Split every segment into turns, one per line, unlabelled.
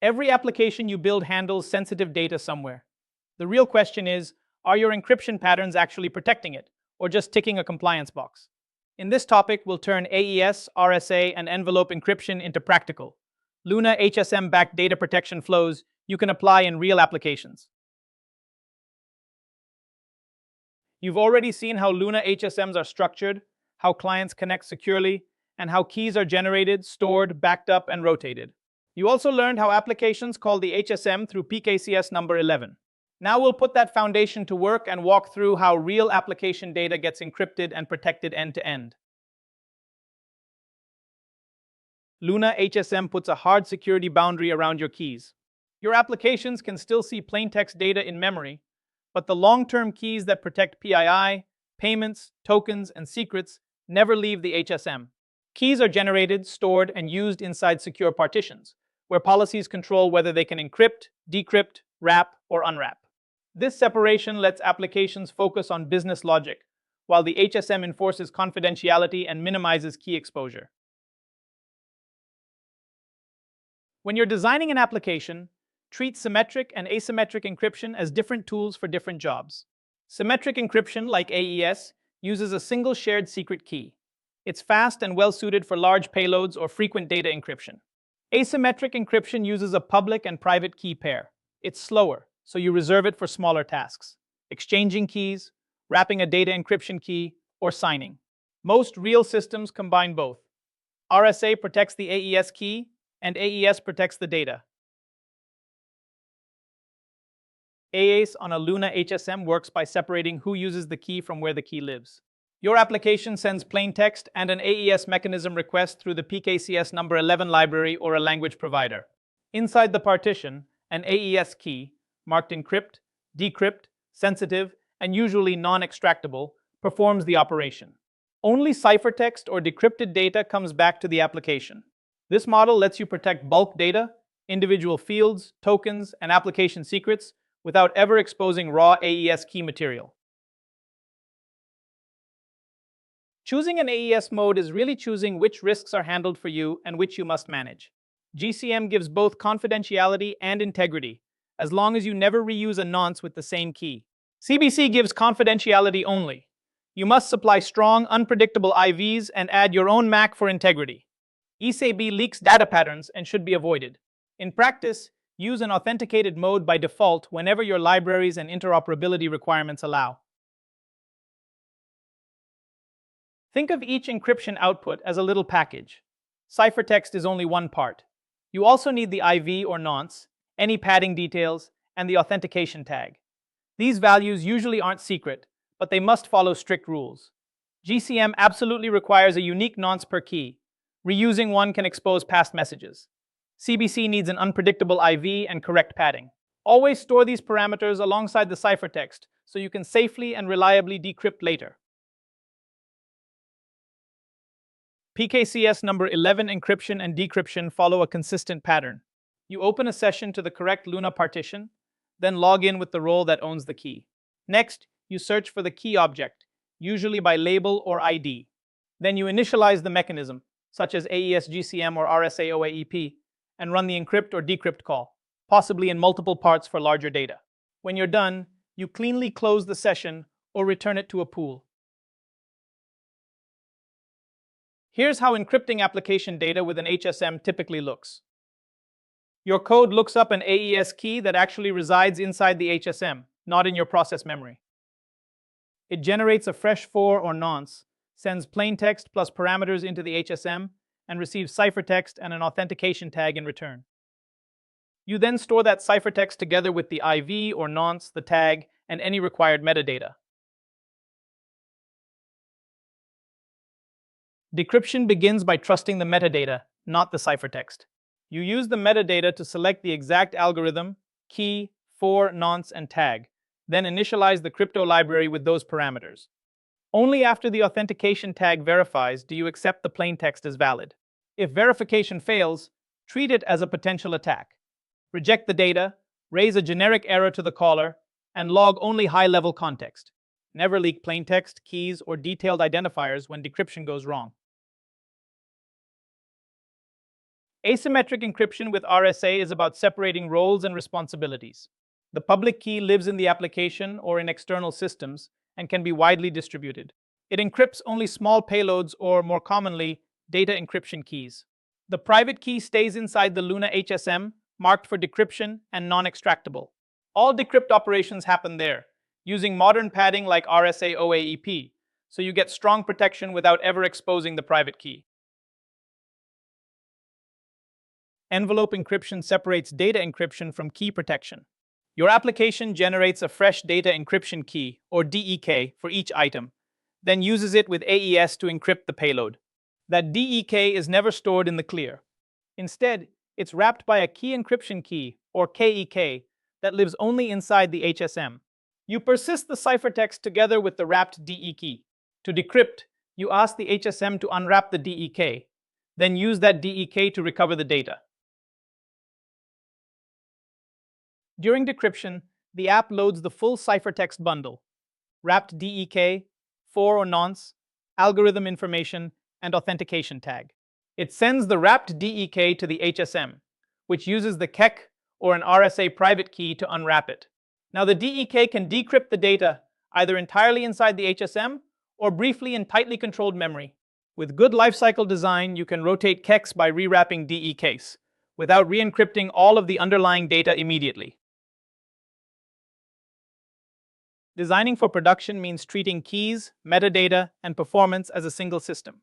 Every application you build handles sensitive data somewhere. The real question is, are your encryption patterns actually protecting it, or just ticking a compliance box? In this topic, we'll turn AES, RSA, and envelope encryption into practical, Luna HSM-backed data protection flows you can apply in real applications. You've already seen how Luna HSMs are structured, how clients connect securely, and how keys are generated, stored, backed up, and rotated. You also learned how applications call the HSM through PKCS number 11. Now we'll put that foundation to work and walk through how real application data gets encrypted and protected end-to-end. Luna HSM puts a hard security boundary around your keys. Your applications can still see plaintext data in memory, but the long-term keys that protect PII, payments, tokens, and secrets never leave the HSM. Keys are generated, stored, and used inside secure partitions, where policies control whether they can encrypt, decrypt, wrap, or unwrap. This separation lets applications focus on business logic, while the HSM enforces confidentiality and minimizes key exposure. When you're designing an application, treat symmetric and asymmetric encryption as different tools for different jobs. Symmetric encryption, like AES, uses a single shared secret key. It's fast and well-suited for large payloads or frequent data encryption. Asymmetric encryption uses a public and private key pair. It's slower, so you reserve it for smaller tasks, exchanging keys, wrapping a data encryption key, or signing. Most real systems combine both. RSA protects the AES key, and AES protects the data. AES on a Luna HSM works by separating who uses the key from where the key lives. Your application sends plain text and an AES mechanism request through the PKCS number 11 library or a language provider. Inside the partition, an AES key, marked encrypt, decrypt, sensitive, and usually non-extractable, performs the operation. Only ciphertext or decrypted data comes back to the application. This model lets you protect bulk data, individual fields, tokens, and application secrets without ever exposing raw AES key material. Choosing an AES mode is really choosing which risks are handled for you and which you must manage. GCM gives both confidentiality and integrity, as long as you never reuse a nonce with the same key. CBC gives confidentiality only. You must supply strong, unpredictable IVs and add your own MAC for integrity. ECB leaks data patterns and should be avoided. In practice, use an authenticated mode by default whenever your libraries and interoperability requirements allow. Think of each encryption output as a little package. Ciphertext is only one part. You also need the IV or nonce, any padding details, and the authentication tag. These values usually aren't secret, but they must follow strict rules. GCM absolutely requires a unique nonce per key. Reusing one can expose past messages. CBC needs an unpredictable IV and correct padding. Always store these parameters alongside the ciphertext so you can safely and reliably decrypt later. PKCS number 11 encryption and decryption follow a consistent pattern. You open a session to the correct Luna partition, then log in with the role that owns the key. Next, you search for the key object, usually by label or ID. Then you initialize the mechanism, such as AES GCM or RSA OAEP, and run the encrypt or decrypt call, possibly in multiple parts for larger data. When you're done, you cleanly close the session or return it to a pool. Here's how encrypting application data with an HSM typically looks. Your code looks up an AES key that actually resides inside the HSM, not in your process memory. It generates a fresh for or nonce, sends plaintext plus parameters into the HSM, and receives ciphertext and an authentication tag in return. You then store that ciphertext together with the IV or nonce, the tag, and any required metadata. Decryption begins by trusting the metadata, not the ciphertext. You use the metadata to select the exact algorithm, key, for, nonce, and tag, then initialize the crypto library with those parameters. Only after the authentication tag verifies do you accept the plaintext as valid. If verification fails, treat it as a potential attack. Reject the data, raise a generic error to the caller, and log only high-level context. Never leak plaintext, keys, or detailed identifiers when decryption goes wrong. Asymmetric encryption with RSA is about separating roles and responsibilities. The public key lives in the application or in external systems and can be widely distributed. It encrypts only small payloads or, more commonly, data encryption keys. The private key stays inside the Luna HSM, marked for decryption and non-extractable. All decrypt operations happen there, using modern padding like RSA OAEP, so you get strong protection without ever exposing the private key. Envelope encryption separates data encryption from key protection. Your application generates a fresh data encryption key, or DEK, for each item, then uses it with AES to encrypt the payload. That DEK is never stored in the clear. Instead, it's wrapped by a key encryption key, or KEK, that lives only inside the HSM. You persist the ciphertext together with the wrapped DEK. To decrypt, you ask the HSM to unwrap the DEK, then use that DEK to recover the data. During decryption, the app loads the full ciphertext bundle: wrapped DEK, for or nonce, algorithm information, and authentication tag. It sends the wrapped DEK to the HSM, which uses the KEK or an RSA private key to unwrap it. Now the DEK can decrypt the data either entirely inside the HSM or briefly in tightly controlled memory. With good lifecycle design, you can rotate KEKs by rewrapping DEKs, without re-encrypting all of the underlying data immediately. Designing for production means treating keys, metadata, and performance as a single system.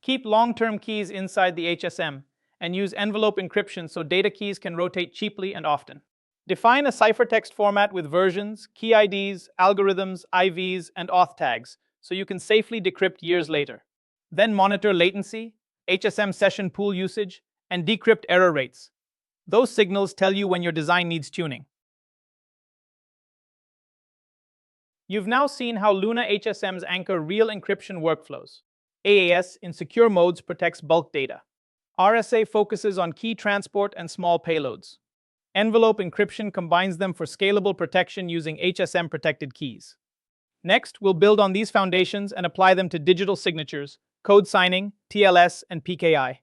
Keep long-term keys inside the HSM and use envelope encryption so data keys can rotate cheaply and often. Define a ciphertext format with versions, key IDs, algorithms, IVs, and auth tags so you can safely decrypt years later. Then monitor latency, HSM session pool usage, and decrypt error rates. Those signals tell you when your design needs tuning. You've now seen how Luna HSMs anchor real encryption workflows. AES, in secure modes, protects bulk data. RSA focuses on key transport and small payloads. Envelope encryption combines them for scalable protection using HSM-protected keys. Next, we'll build on these foundations and apply them to digital signatures, code signing, TLS, and PKI.